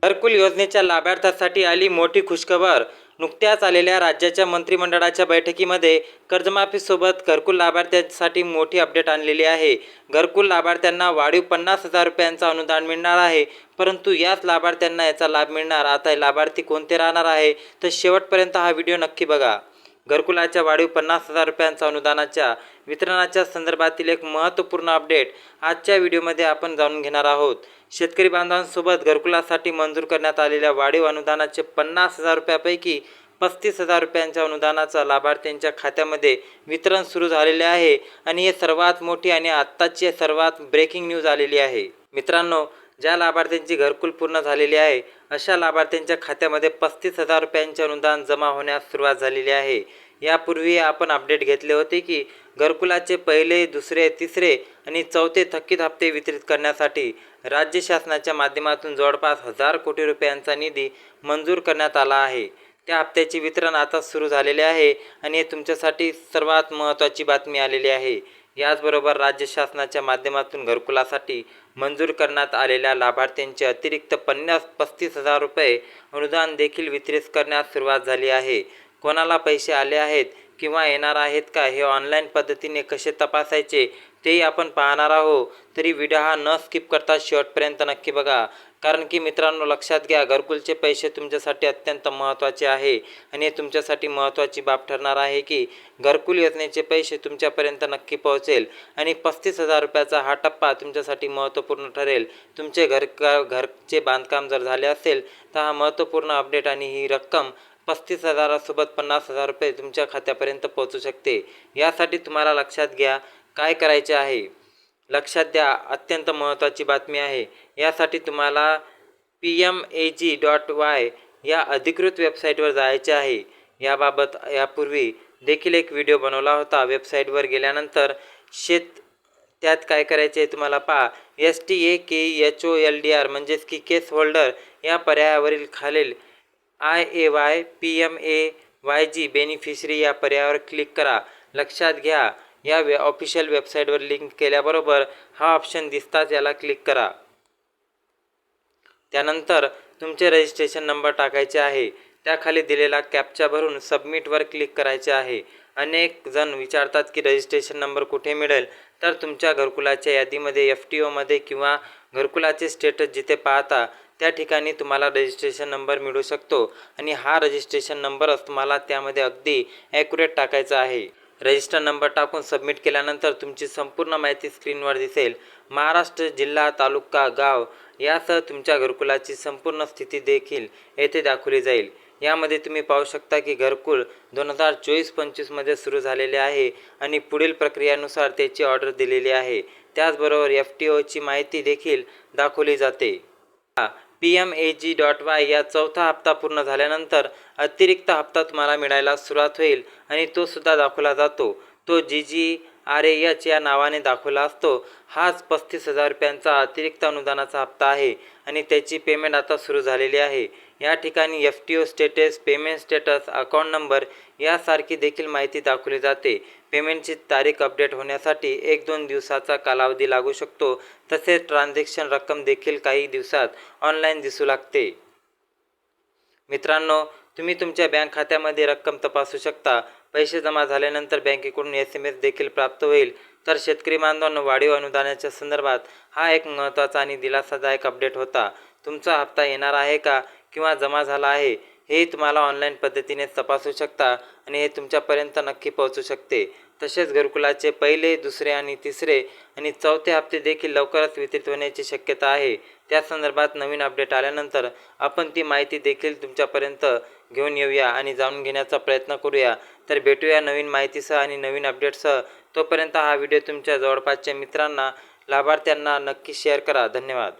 घरकुल योजनेच्या लाभार्थ्यांसाठी आली मोठी खुशखबर। नुकत्याच आलेल्या राज्याच्या मंत्रिमंडळाच्या बैठकीमध्ये कर्जमाफीसोबत घरकुल लाभार्थ्यांसाठी मोठी अपडेट आणलेली आहे। घरकुल लाभार्थ्यांना वाढीव 50,000 रुपयांचं अनुदान मिळणार आहे, परंतु याच लाभार्थ्यांना याचा लाभ मिळणार। आता लाभार्थी कोणते राहणार आहे, तर शेवटपर्यंत हा व्हिडिओ नक्की बघा। घरकुलाच्या वाढीव 50,000 रुपयांच्या अनुदानाच्या वितरणाच्या संदर्भातील एक महत्त्वपूर्ण अपडेट आजच्या व्हिडिओमध्ये आपण जाणून घेणार आहोत। शेतकरी बांधवांसोबत घरकुलासाठी मंजूर करण्यात आलेल्या वाढीव अनुदानाचे 50,000 रुपयांपैकी 35,000 रुपयांच्या अनुदानाचा लाभार्थ्यांच्या खात्यामध्ये वितरण सुरू झालेले आहे आणि हे सर्वात मोठी आणि आत्ताची सर्वात ब्रेकिंग न्यूज आलेली आहे। मित्रांनो, ज्या लाभार्थ्यांची घरकुल पूर्ण झालेली आहे अशा लाभार्थ्यांच्या खात्यामध्ये 35,000 रुपयांचे अनुदान जमा होण्यास सुरुवात झालेली आहे। यापूर्वी आपण अपडेट घेतले होते की घरकुलाचे पहिले, दुसरे, तिसरे आणि चौथे थकीत हप्ते वितरित करण्यासाठी राज्य शासनाच्या माध्यमातून जवळपास 1000 कोटी रुपयांचा निधी मंजूर करण्यात आला आहे। त्या हप्त्याचे वितरण आता सुरू झालेले आहे आणि हे तुमच्यासाठी सर्वात महत्त्वाची बातमी आलेली आहे। याचबरोबर राज्य शासनाच्या माध्यमातून घरकुलासाठी मंजूर करण्यात आलेल्या लाभार्थ्यांचे अतिरिक्त 35,000 रुपये अनुदान देखील वितरित करण्यास सुरुवात झाली आहे। कोणाला पैसे आले आहेत किंवा येणार आहेत का, हे ऑनलाईन पद्धतीने कसे तपासायचे तेही आपण पाहणार आहोत। तरी व्हिडिओ हा न स्किप करता शेवटपर्यंत नक्की बघा, कारण की मित्रांनो, लक्षात घ्या, घरकुलचे पैसे तुमच्यासाठी अत्यंत महत्त्वाचे आहे आणि हे तुमच्यासाठी महत्त्वाची बाब ठरणार आहे की घरकुल योजनेचे पैसे तुमच्यापर्यंत नक्की पोहोचेल आणि 35,000 रुपयाचा हा टप्पा तुमच्यासाठी महत्त्वपूर्ण ठरेल। तुमचे घरचे बांधकाम जर झाले असेल तर हा महत्त्वपूर्ण अपडेट आणि ही रक्कम 35,000 सोबत 50,000 रुपये तुमच्या खात्यापर्यंत पोहोचू शकते। यासाठी तुम्हाला लक्षात घ्या काय करायचे आहे। लक्षात द्या, अत्यंत महत्त्वाची बातमी आहे। यासाठी तुम्हाला PMAG.Y या अधिकृत वेबसाईटवर जायचे आहे। याबाबत यापूर्वी देखील एक व्हिडिओ बनवला होता। वेबसाईटवर गेल्यानंतर त्यात काय करायचे आहे तुम्हाला पहा, STAKEHOLDR म्हणजेच की केस होल्डर या पर्यायावरील खालील IAY PMAYG बेनिफिशरी या पर्यायावर क्लिक करा। लक्षात घ्या, या ऑफिशियल वेबसाईटवर लिंक केल्याबरोबर हा ऑप्शन दिसताच याला क्लिक करा। त्यानंतर तुमचे रजिस्ट्रेशन नंबर टाकायचे आहे। त्याखाली दिलेला कॅप्चा भरून सबमिटवर क्लिक करायचे आहे। अनेक जण विचारतात की रजिस्ट्रेशन नंबर कुठे मिळेल, तर तुमच्या घरकुलाच्या यादीमध्ये FTO मध्ये किंवा घरकुलाचे स्टेटस जिथे पाहता त्या ठिकाणी तुम्हाला रजिस्ट्रेशन नंबर मिळू शकतो आणि हा रजिस्ट्रेशन नंबरच तुम्हाला त्यामध्ये अगदी ॲक्युरेट टाकायचा आहे। रजिस्टर नंबर टाकून सबमिट केल्यानंतर तुमची संपूर्ण माहिती स्क्रीनवर दिसेल। महाराष्ट्र, जिल्हा, तालुका, गाव यासह तुमच्या घरकुलाची संपूर्ण स्थिती देखील येथे दाखवली जाईल। यामध्ये तुम्ही पाहू शकता की घरकुल 2024-25 मध्ये सुरू झालेले आहे आणि पुढील प्रक्रियेनुसार त्याची ऑर्डर दिलेली आहे। त्याचबरोबर FTOची माहिती देखील दाखवली जाते। PMAG.Y या चौथा हप्ता पूर्ण झाल्यानंतर अतिरिक्त हप्ता तुम्हाला मिळायला सुरुवात होईल आणि तो सुद्धा दाखवला जातो। तो GGRAH या नावाने दाखवला असतो। हाच 35,000 रुपयांचा अतिरिक्त अनुदानाचा हप्ता आहे आणि त्याची पेमेंट आता सुरू झालेली आहे। या ठिकाणी FTO status, payment status, account number यासारखी देखील माहिती दाखवली जाते। पेमेंटची तारीख अपडेट होण्यासाठी 1-2 दिवसाचा कालावधी लागू शकतो। तसेच ट्रान्झॅक्शन रक्कम देखील काही दिवसात ऑनलाईन दिसू लागते। मित्रांनो, तुम्ही तुमच्या बँक खात्यामध्ये रक्कम तपासू शकता। पैसे जमा झाल्यानंतर बँकेकडून SMS देखील प्राप्त होईल। तर शेतकरी बांधवांनो, वाढीव अनुदानाच्या संदर्भात हा एक महत्त्वाचा आणि दिलासादायक अपडेट होता। तुमचा हप्ता येणार आहे का किंवा जमा झाला आहे हे तुम्हाला ऑनलाईन पद्धतीने तपासू शकता आणि हे तुमच्यापर्यंत नक्की पोहोचू शकते। तसेच घरकुलाचे पहिले, दुसरे आणि तिसरे आणि चौथे हप्ते देखील लवकरच वितरित होण्याची शक्यता आहे। त्या संदर्भात नवीन अपडेट आल्यानंतर आपण ती माहिती देखील तुमच्यापर्यंत घेऊन येऊया आणि जाणून घेण्याचा प्रयत्न करूया। तर भेटूया नवीन माहितीसह आणि नवीन अपडेटसह। तोपर्यंत हा व्हिडिओ तुमच्या जवळपासच्या मित्रांना, लाभार्थ्यांना नक्की शेअर करा। धन्यवाद।